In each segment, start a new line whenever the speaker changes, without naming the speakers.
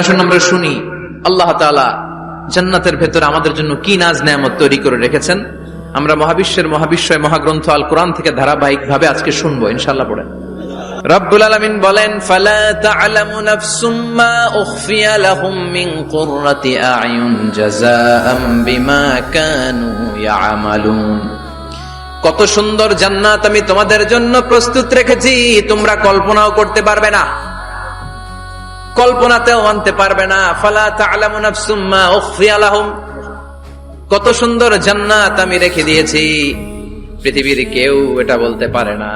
আসুন আমরা শুনি আল্লাহ তাআলা জান্নাতের ভেতরে আমাদের জন্য কি নাজ নেয়ামত তৈরি করে রেখেছেন। আমরা মহাবিশ্বয় মহাগ্রন্থ আল কোরআন থেকে ধারাবাহিক ভাবে আজকে শুনবো ইনশাআল্লাহ। পড়েন। রব্বুল আলামিন বলেন, ফালা তা'লামু নাফসুম মা উখফিয়া লাহুম মিন কুররাতি আ'য়ুন জাযাআম বিমা কানু ইয়া'মালুন। কত সুন্দর জান্নাত আমি তোমাদের জন্য প্রস্তুত রেখেছি, তোমরা কল্পনাও করতে পারবে না, কল্পনাতেও আনতে পারবে না। ফালা তা'লামু নাফসুম মা উখফিয়া লাহুম, কত সুন্দর জান্নাত আমি রেখে দিয়েছি, পৃথিবীর কেউ এটা বলতে পারে না।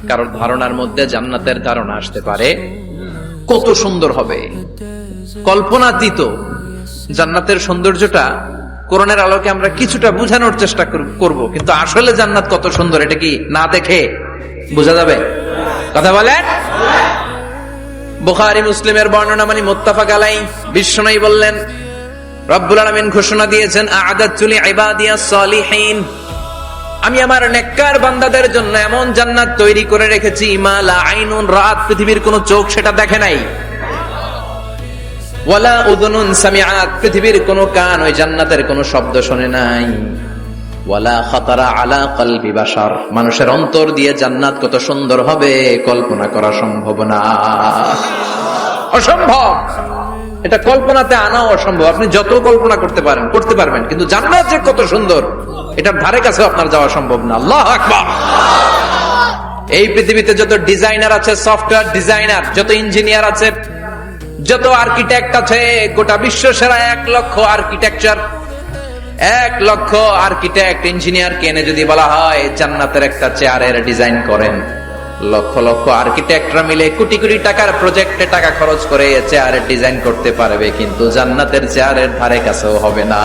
কারণ ধারণার মধ্যে জান্নাতের ধারণা আসতে পারে কত সুন্দর হবে, কল্পনাতীত জান্নাতের সৌন্দর্যটা কোরআনের আলোকে আমরা কিছুটা বোঝানোর চেষ্টা করব, কিন্তু আসলে জান্নাত কত সুন্দর এটা কি না দেখে বোঝা যাবে? কথা বলেন। বুখারী মুসলিমের বর্ণনা মানে মুত্তাফাক আলাইহি, বিশ্বনবী বললেন, রব্বুল আলামিন ঘোষণা দিয়েছেন, আ'আদাতু লিইবাদিয়াস সালিহিন, আমি আমার নেককার বান্দাদের জন্য এমন জান্নাত তৈরি করে রেখেছি, মা লা আইনুন রাত, পৃথিবীর কোন চোখ সেটা দেখে নাই, ওয়ালা উযুনুন সামিআত, পৃথিবীর কোন কান ওই জান্নাতের কোন শব্দ শুনে নাই, ওয়ালা খাতারা আলা কলবি বাশার, মানুষের অন্তর দিয়ে জান্নাত কত সুন্দর হবে কল্পনা করা সম্ভব না, অসম্ভব। এটা কল্পনাতে আনাও অসম্ভব। আপনি যত কল্পনা করতে পারবেন, কিন্তু জান্নাত যে কত সুন্দর এটার ধারে কাছে আপনার যাওয়া সম্ভব না। আল্লাহু আকবার। এই পৃথিবীতে যত ডিজাইনার আছে, সফটওয়্যার ডিজাইনার, যত ইঞ্জিনিয়ার আছে, যত আর্কিটেক্ট আছে, গোটা বিশ্ব সেরা 1 লক্ষ আর্কিটেকচার, 1 লক্ষ আর্কিটেক্ট ইঞ্জিনিয়ার কেনে যদি বলা হয় জান্নাতের একটা চেয়ারের ডিজাইন করেন, লক্ষ লক্ষ আর্কিটেক্টরা মিলে কোটি কোটি টাকার প্রজেক্টে টাকা খরচ করে চেয়ারের ডিজাইন করতে পারবে, কিন্তু জান্নাতের চেয়ারের ধারে কাছেও হবে না।